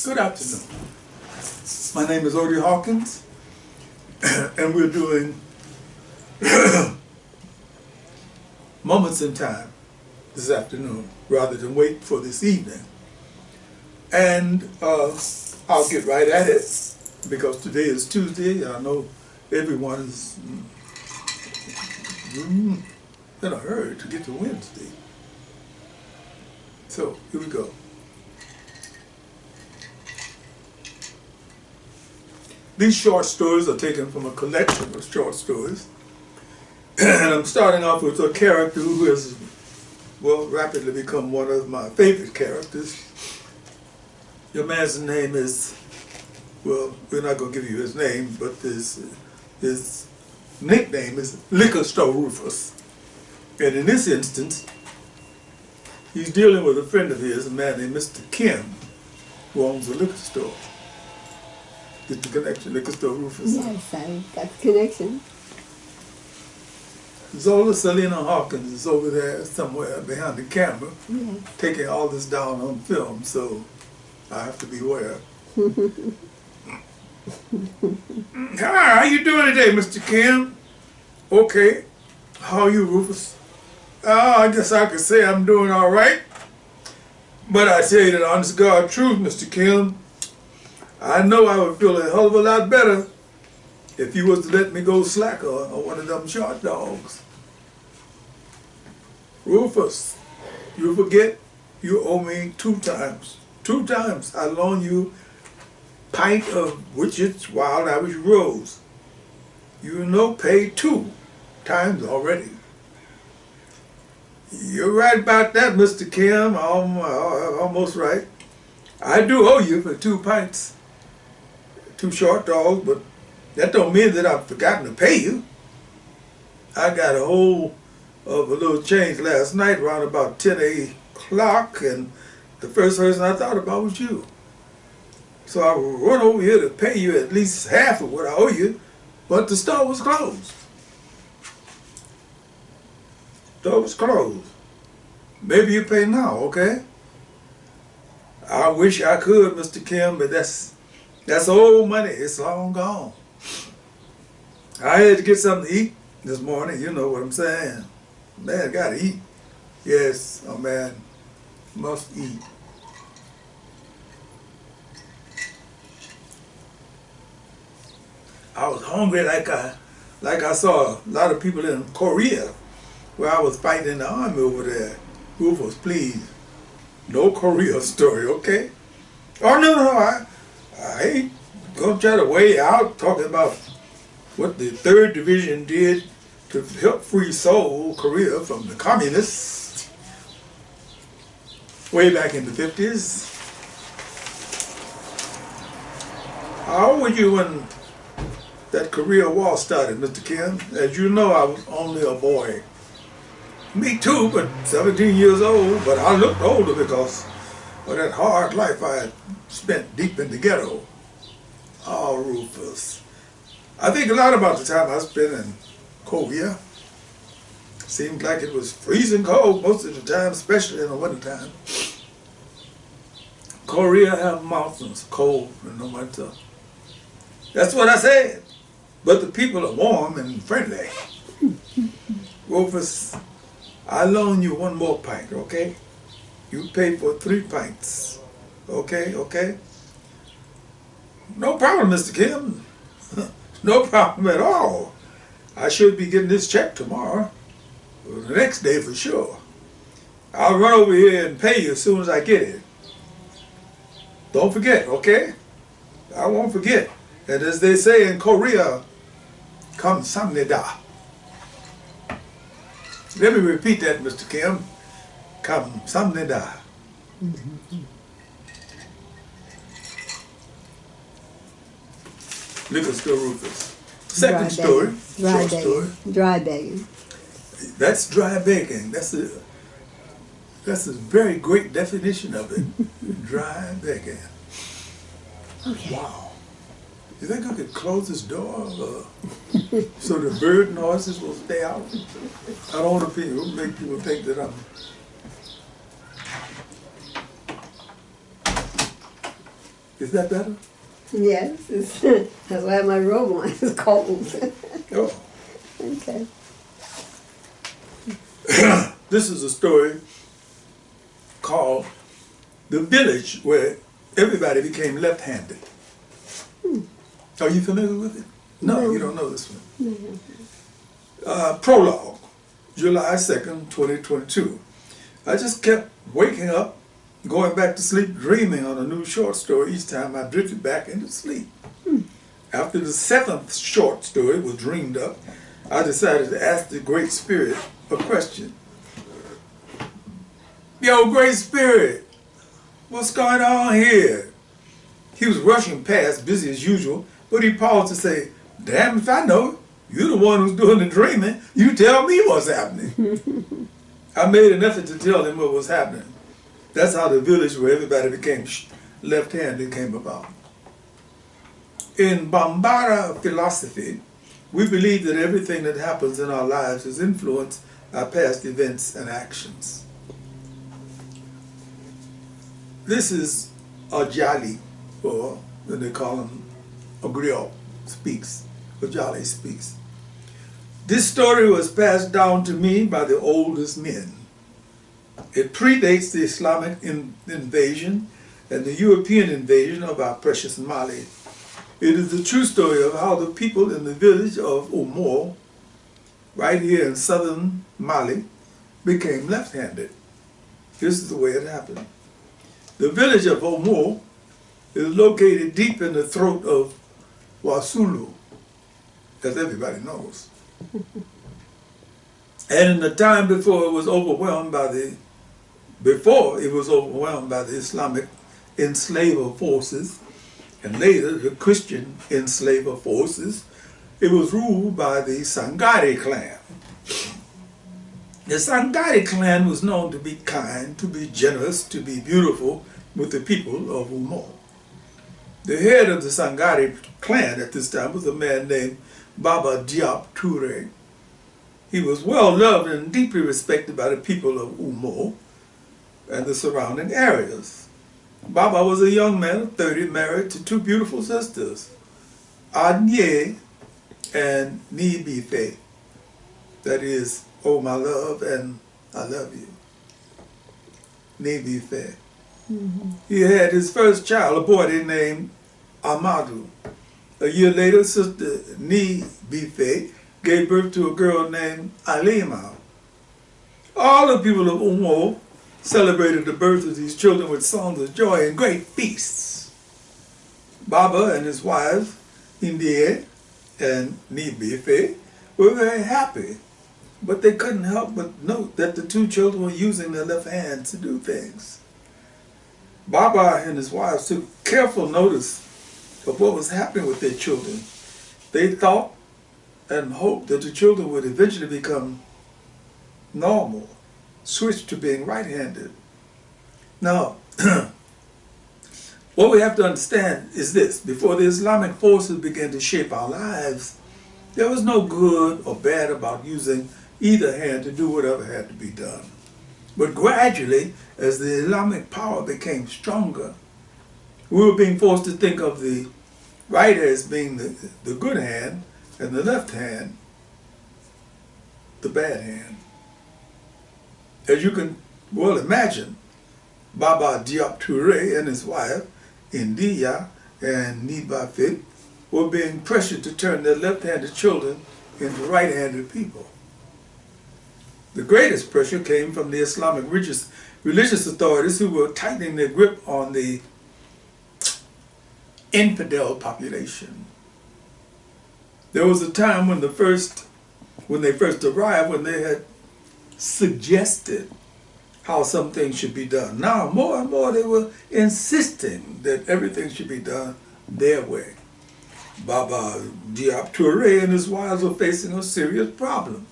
Good afternoon. My name is Odie Hawkins, and we're doing Moments in Time this afternoon, rather than wait for this evening. And I'll get right at it, because today is Tuesday. I know everyone is in a hurry to get to Wednesday. So, here we go. These short stories are taken from a collection of short stories. And I'm starting off with a character who has, well, rapidly become one of my favorite characters. Your man's name is, well, we're not going to give you his name, but his nickname is Likka Sto Rufus. And in this instance, he's dealing with a friend of his, a man named Mr. Kim, who owns a liquor store. Get the connection, Likka Sto Rufus? Yes, I got the connection. Zola Salena-Hawkins is over there somewhere behind the camera, taking all this down on film, so I have to beware. Hi, how you doing today, Mr. Kim? Okay. How are you, Rufus? I guess I could say I'm doing all right. But I tell you the honest God truth, Mr. Kim, I know I would feel a hell of a lot better if you was to let me go slack on one of them short dogs. Rufus, you forget you owe me 2 times. 2 times I loaned you pint of Witchett's Wild Irish Rose. You know, paid 2 times already. You're right about that, Mr. Kim. Almost right. I do owe you for 2 pints. 2 short dogs, but that don't mean that I've forgotten to pay you. I got a hold of a little change last night around about 10 o'clock, and the first person I thought about was you. So I run over here to pay you at least half of what I owe you, but the store was closed. Store was closed. Maybe you pay now, okay? I wish I could, Mr. Kim, but that's old money. It's long gone. I had to get something to eat this morning. You know what I'm saying. Man, gotta eat. Yes, a man must eat. I was hungry like I saw a lot of people in Korea, where I was fighting in the army over there. Rufus, please. No Korea story, okay? Oh, no, I ain't gonna try to weigh out talking about what the 3rd Division did to help free Seoul, Korea, from the communists way back in the 50s. How old were you when that Korea War started, Mr. Kim? As you know, I was only a boy. Me too, but 17 years old, but I looked older because of that hard life I had spent deep in the ghetto. Oh, Rufus. I think a lot about the time I spent in Korea. Seemed like it was freezing cold most of the time, especially in the wintertime. Korea have mountains cold in the winter. That's what I said. But the people are warm and friendly. Rufus, I loan you 1 more pint, okay? You pay for 3 pints. Okay, okay? No problem, Mr. Kim. No problem at all. I should be getting this check tomorrow, or the next day for sure. I'll run over here and pay you as soon as I get it. Don't forget, okay? I won't forget. And as they say in Korea, 감사합니다. Let me repeat that, Mr. Kim. 감사합니다. Likka Sto Rufus. Second story, short story. Dry begging. That's dry begging. That's a very great definition of it. Dry begging. Okay. Wow. You think I could close this door so the bird noises will stay out? I don't want to make people think that I'm Is that better? Yes, that's why my robe on is cold. Oh. Okay. This is a story called The Village Where Everybody Became Left-Handed. Are you familiar with it? No, you don't know this one. Prologue, July 2nd, 2022. I just kept waking up, going back to sleep, dreaming on a new short story each time I drifted back into sleep. After the 7th short story was dreamed up, I decided to ask the Great Spirit a question. Yo, Great Spirit, what's going on here? He was rushing past, busy as usual, but he paused to say, damn if I know, you're the one who's doing the dreaming, you tell me what's happening. I made an effort to tell him what was happening. That's how the village where everybody became left-handed came about. In Bambara philosophy, we believe that everything that happens in our lives is influenced by past events and actions. This is a Jali, or when they call him a griot, speaks. A Jali speaks. This story was passed down to me by the oldest men. It predates the Islamic invasion and the European invasion of our precious Mali. It is the true story of how the people in the village of Oumou, right here in southern Mali, became left-handed. This is the way it happened. The village of Oumou is located deep in the throat of Wasulu, as everybody knows. And in the time before it was overwhelmed by the Islamic enslaver forces, and later the Christian enslaver forces, it was ruled by the Sangari clan. The Sangari clan was known to be kind, to be generous, to be beautiful with the people of Oumou. The head of the Sangari clan at this time was a man named Baba Diop Touré. He was well loved and deeply respected by the people of Oumou and the surrounding areas. Baba was a young man of 30, married to 2 beautiful sisters, Anye and Nibife. That is, oh my love and I love you. Nibife. He had his first child, a boy named Amadou. A year later, Sister Nibife gave birth to a girl named Alima. All the people of Oumou celebrated the birth of these children with songs of joy and great feasts. Baba and his wives, Indie and Nibife, were very happy, but they couldn't help but note that the 2 children were using their left hands to do things. Baba and his wives took careful notice of what was happening with their children. They thought and hoped that the children would eventually become normal, switch to being right-handed. Now, what we have to understand is this. Before the Islamic forces began to shape our lives, there was no good or bad about using either hand to do whatever had to be done. But gradually, as the Islamic power became stronger, we were being forced to think of the right as being the good hand and the left hand, the bad hand. As you can well imagine, Baba Diop Touré and his wife, India and Nibafit, were being pressured to turn their left-handed children into right-handed people. The greatest pressure came from the Islamic religious authorities who were tightening their grip on the infidel population. There was a time when they first arrived, when they had suggested how some things should be done. Now, more and more, they were insisting that everything should be done their way. Baba Diop Touré and his wives were facing a serious problem.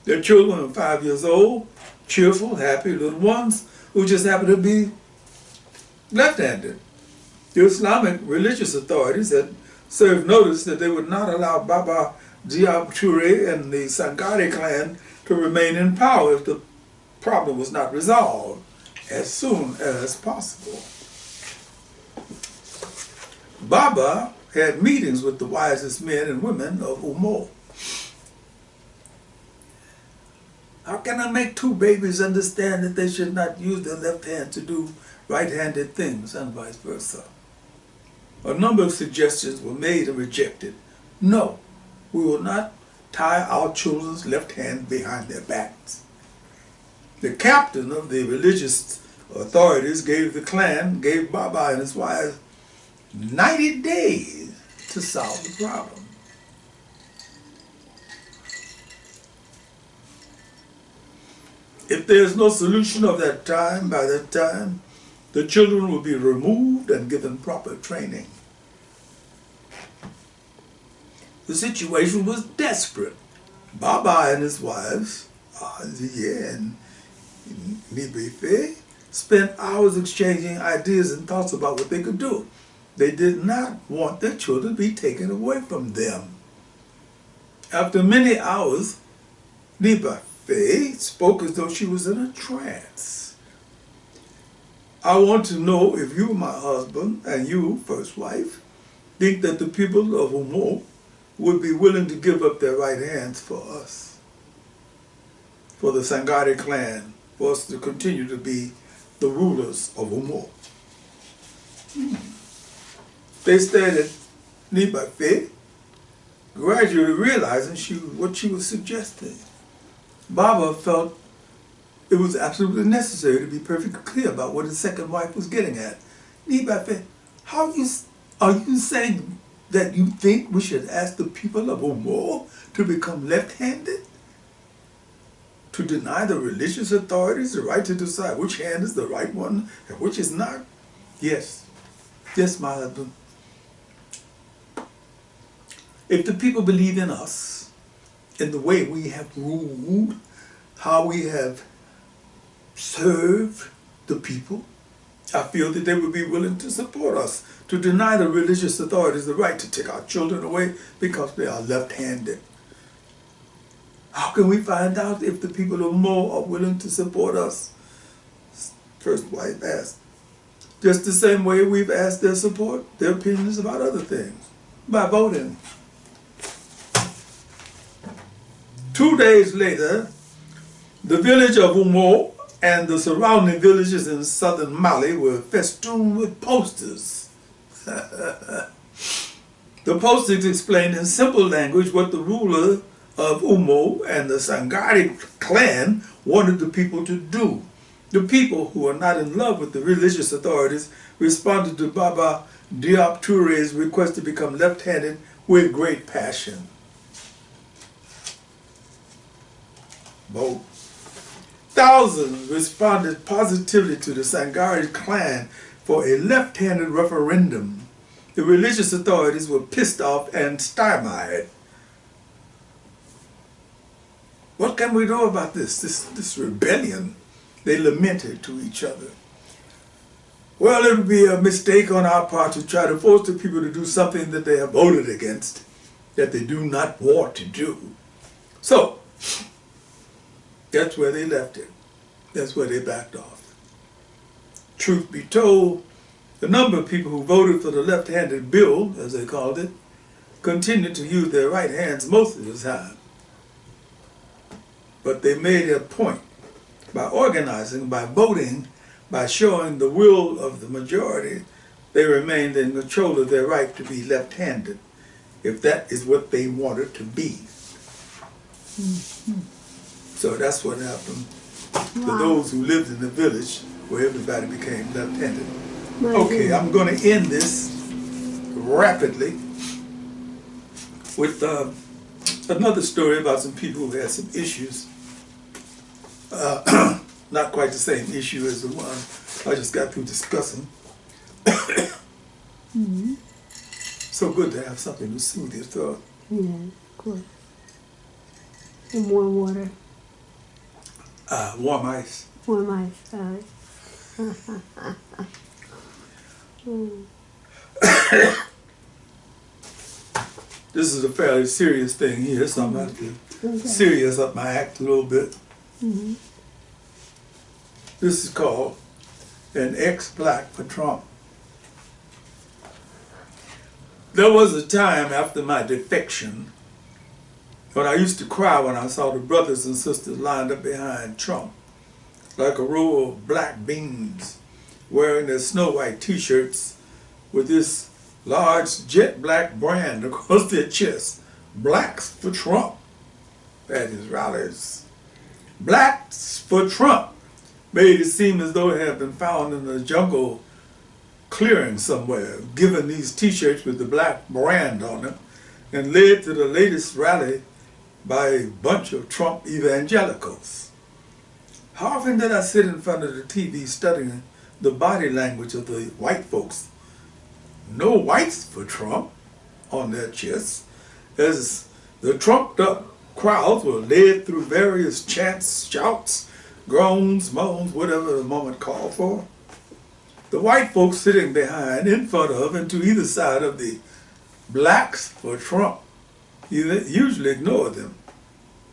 Their children were 5 years old, cheerful, happy little ones who just happened to be left-handed. The Islamic religious authorities had served notice that they would not allow Baba Diop Touré and the Sangari clan to remain in power if the problem was not resolved as soon as possible. Baba had meetings with the wisest men and women of Oumou. How can I make two babies understand that they should not use their left hand to do right-handed things and vice versa? A number of suggestions were made and rejected. No, we will not tie our children's left hand behind their backs. The captain of the religious authorities gave Baba and his wife 90 days to solve the problem. If there is no solution of that time, by that time, the children will be removed and given proper training. The situation was desperate. Baba and his wives, Aziye and Nibefe, spent hours exchanging ideas and thoughts about what they could do. They did not want their children to be taken away from them. After many hours, Nibefe spoke as though she was in a trance. I want to know if you, my husband, and you, first wife, think that the people of Oumou would be willing to give up their right hands for us, for the Sangare clan, for us to continue to be the rulers of Oumou. They stared at Nibefe, gradually realizing what she was suggesting. Baba felt it was absolutely necessary to be perfectly clear about what his second wife was getting at. Nibefe, are you saying that you think we should ask the people of Oumou to become left-handed? To deny the religious authorities the right to decide which hand is the right one and which is not? Yes. Yes, my husband. If the people believe in us, in the way we have ruled, how we have served the people, I feel that they would be willing to support us, to deny the religious authorities the right to take our children away because they are left-handed. How can we find out if the people of Oumou are willing to support us? First wife asked. Just the same way we've asked their support, their opinions about other things, by voting. 2 days later, the village of Oumou and the surrounding villages in southern Mali were festooned with posters. The posters explained in simple language what the ruler of Oumou and the Sangare clan wanted the people to do. The people who were not in love with the religious authorities responded to Baba Diop Touré's request to become left-handed with great passion. Vote. Thousands responded positively to the Sangare clan for a left-handed referendum. The religious authorities were pissed off and stymied. What can we do about this rebellion? They lamented to each other. Well, it would be a mistake on our part to try to force the people to do something that they have voted against, that they do not want to do. So, that's where they left it. That's where they backed off. Truth be told, the number of people who voted for the left-handed bill, as they called it, continued to use their right hands most of the time. But they made a point by organizing, by voting, by showing the will of the majority. They remained in control of their right to be left-handed, if that is what they wanted to be. So that's what happened to those who lived in the village where everybody became left-handed. Okay, I'm going to end this rapidly with another story about some people who had some issues. Not quite the same issue as the one I just got through discussing. So good to have something to soothe your throat. Yeah, of course. And warm water. Warm ice. Warm ice, This is a fairly serious thing here, so I'm going to have to serious up my act a little bit. This is called An Ex-Black for Trump. There was a time after my defection when I used to cry when I saw the brothers and sisters lined up behind Trump, like a row of black beans, wearing their snow white t-shirts with this large jet black brand across their chest. Blacks for Trump at his rallies. Blacks for Trump made it seem as though it had been found in a jungle clearing somewhere, given these t-shirts with the black brand on them, and led to the latest rally by a bunch of Trump evangelicals. How often did I sit in front of the TV studying the body language of the white folks? No whites for Trump on their chests, as the trumped up crowds were led through various chants, shouts, groans, moans, whatever the moment called for. The white folks sitting behind, in front of, and to either side of the blacks for Trump usually ignored them.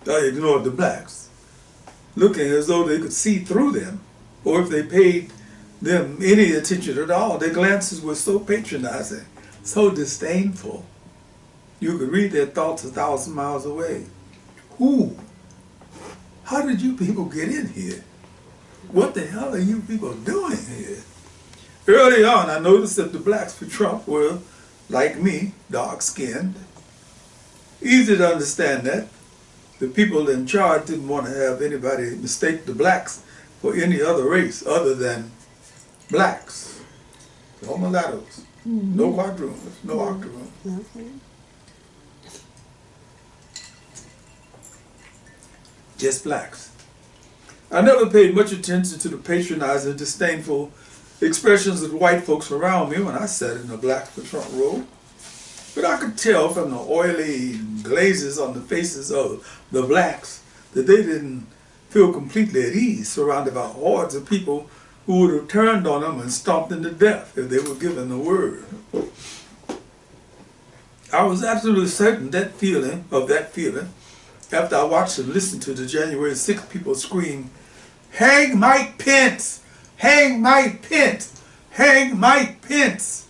They ignored the blacks, looking as though they could see through them, or if they paid them any attention at all, their glances were so patronizing, so disdainful. You could read their thoughts 1,000 miles away. Who? How did you people get in here? What the hell are you people doing here? Early on, I noticed that the blacks for Trump were, like me, dark-skinned. Easy to understand that. The people in charge didn't want to have anybody mistake the blacks for any other race other than blacks. No mulattoes, no quadroons, no octoroons. Okay. Just blacks. I never paid much attention to the patronizing, disdainful expressions of the white folks around me when I sat in the black for Trump row. But I could tell from the oily glazes on the faces of the blacks that they didn't feel completely at ease, surrounded by hordes of people who would have turned on them and stomped them to death if they were given the word. I was absolutely certain of that feeling, after I watched and listened to the January 6th people scream, "Hang Mike Pence! Hang Mike Pence! Hang Mike Pence!"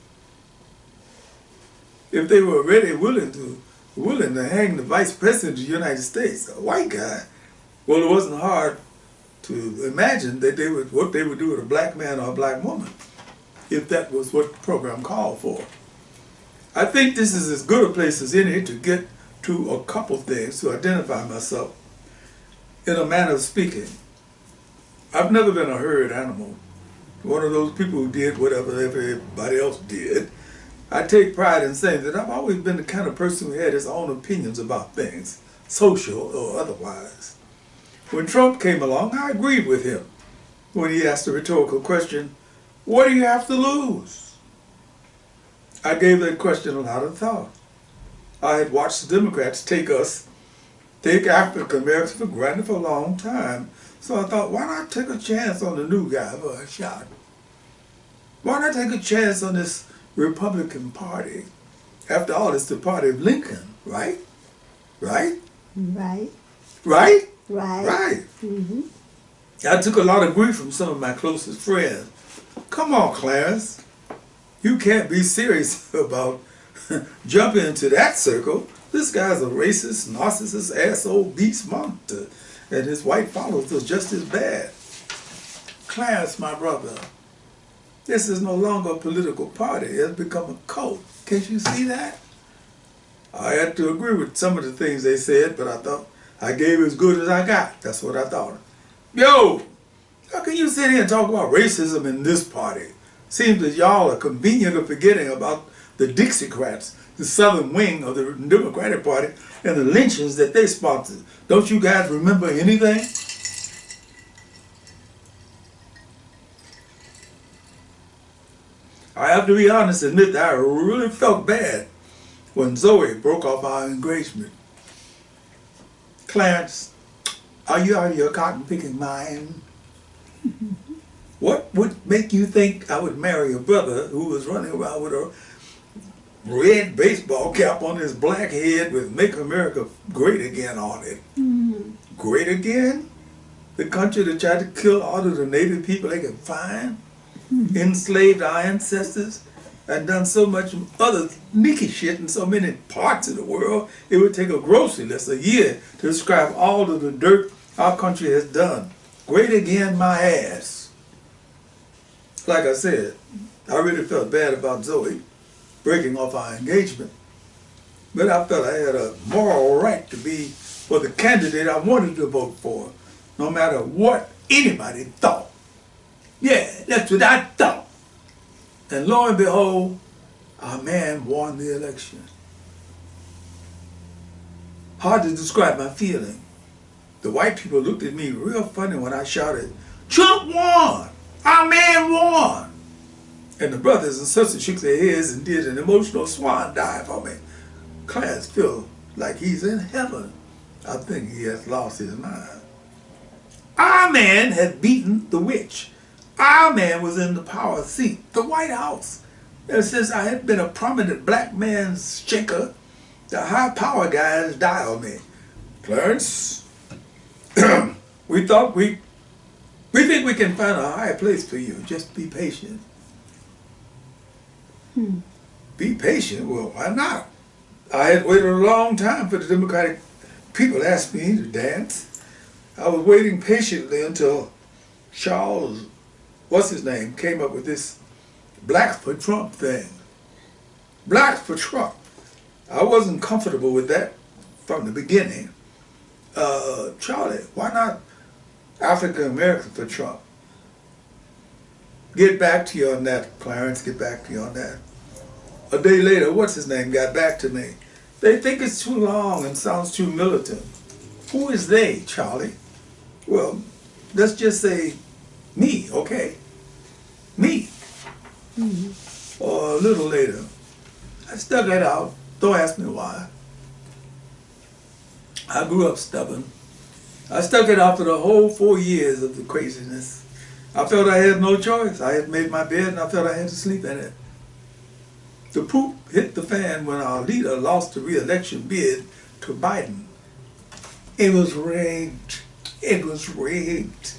If they were already willing to hang the Vice President of the United States, a white guy, well, it wasn't hard to imagine that what they would do with a black man or a black woman, if that was what the program called for. I think this is as good a place as any to get to a couple things to identify myself in a manner of speaking. I've never been a herd animal, one of those people who did whatever everybody else did. I take pride in saying that I've always been the kind of person who had his own opinions about things, social or otherwise. When Trump came along, I agreed with him when he asked the rhetorical question, "What do you have to lose?" I gave that question a lot of thought. I had watched the Democrats take African Americans for granted for a long time. So I thought, why not take a chance on the new guy for a shot? Why not take a chance on this Republican Party? After all, it's the party of Lincoln, right? Right? Right. Right? Right. Right. Mm-hmm. I took a lot of grief from some of my closest friends. Come on, Clarence. You can't be serious about jumping into that circle. This guy's a racist, narcissist, asshole, beast monster, and his white followers are just as bad. Clarence, my brother, this is no longer a political party. It's become a cult. Can't you see that? I had to agree with some of the things they said, but I thought I gave as good as I got. That's what I thought. Yo, how can you sit here and talk about racism in this party? Seems that y'all are convenient of forgetting about the Dixiecrats, the southern wing of the Democratic Party, and the lynchings that they sponsored. Don't you guys remember anything? I have to be honest and admit that I really felt bad when Zoe broke off our engagement. Clarence, are you out of your cotton picking mind? What would make you think I would marry a brother who was running around with a red baseball cap on his black head with "Make America Great Again" on it? Mm-hmm. Great again? The country that tried to kill all of the native people they could find? Mm-hmm. Enslaved our ancestors? and done so much other sneaky shit in so many parts of the world, it would take a grocery list, a year, to describe all of the dirt our country has done. Great again, my ass. Like I said, I really felt bad about Zoe breaking off our engagement. But I felt I had a moral right to be for the candidate I wanted to vote for, no matter what anybody thought. Yeah, that's what I thought. And lo and behold, our man won the election. Hard to describe my feeling. The white people looked at me real funny when I shouted, "Trump won! Our man won!" And the brothers and sisters shook their heads and did an emotional swan dive for me. Clarence feels like he's in heaven. I think he has lost his mind. Our man had beaten the witch. Our man was in the power seat, the White House. And since I had been a prominent black man's shaker, the high power guys dialed me. Clarence, we think we can find a higher place for you. Just be patient. Be patient? Well, why not? I had waited a long time for the Democratic people to ask me to dance. I was waiting patiently until Charles, what's his name, came up with this Blacks for Trump thing. Blacks for Trump. I wasn't comfortable with that from the beginning. Charlie, why not African American for Trump? Get back to you on that, Clarence, get back to you on that. A day later, what's his name got back to me. They think it's too long and sounds too militant. Who is they, Charlie? Well, let's just say me, okay? Me. Or a little later. I stuck it out. Don't ask me why. I grew up stubborn. I stuck it out for the whole 4 years of the craziness. I felt I had no choice. I had made my bed and I felt I had to sleep in it. The poop hit the fan when our leader lost the re-election bid to Biden. It was rigged. It was rigged.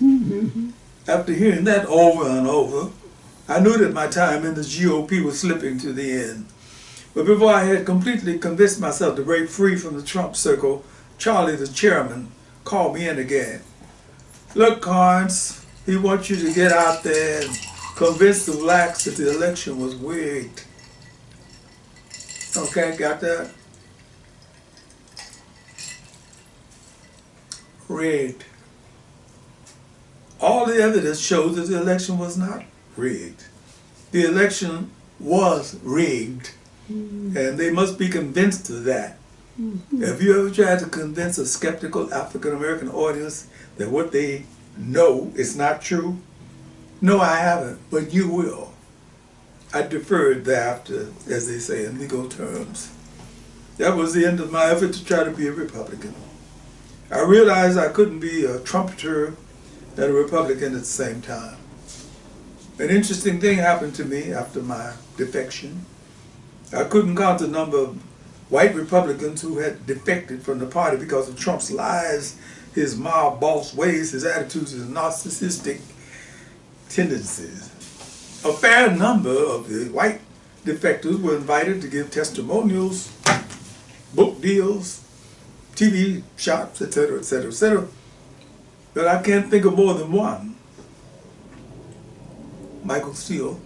After hearing that over and over, I knew that my time in the GOP was slipping to the end. But before I had completely convinced myself to break free from the Trump circle, Charlie, the chairman, called me in again. Look, Carnes, he wants you to get out there and convince the blacks that the election was rigged. Okay, got that? Rigged. All the evidence shows that the election was not rigged. The election was rigged, and they must be convinced of that. Have you ever tried to convince a skeptical African-American audience that what they know is not true? No, I haven't, but you will. I deferred thereafter, as they say in legal terms. That was the end of my effort to try to be a Republican. I realized I couldn't be a trumpeter and a Republican at the same time. An interesting thing happened to me after my defection. I couldn't count the number of white Republicans who had defected from the party because of Trump's lies, his mob boss ways, his attitudes, his narcissistic tendencies. A fair number of the white defectors were invited to give testimonials, book deals, TV shots, etc., etc., etc. But I can't think of more than one. Michael Steele,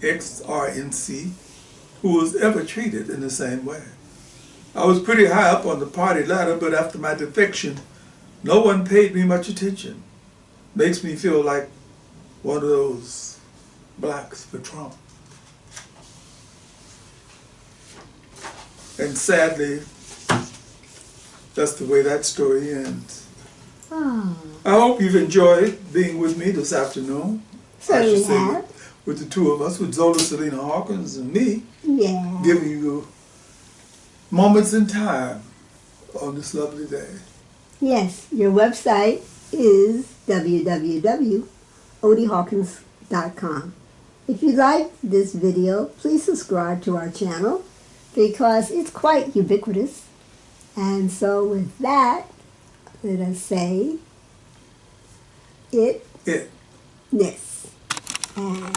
ex-RNC, who was ever treated in the same way. I was pretty high up on the party ladder, but after my defection, no one paid me much attention. Makes me feel like one of those blacks for Trump. And sadly, that's the way that story ends. Oh. I hope you've enjoyed being with me this afternoon. So we have. With the two of us, with Zola, Salena-Hawkins, and me, giving you moments in time on this lovely day. Yes, your website is www.odiehawkins.com. If you like this video, please subscribe to our channel because it's quite ubiquitous. And so with that, let us say this. And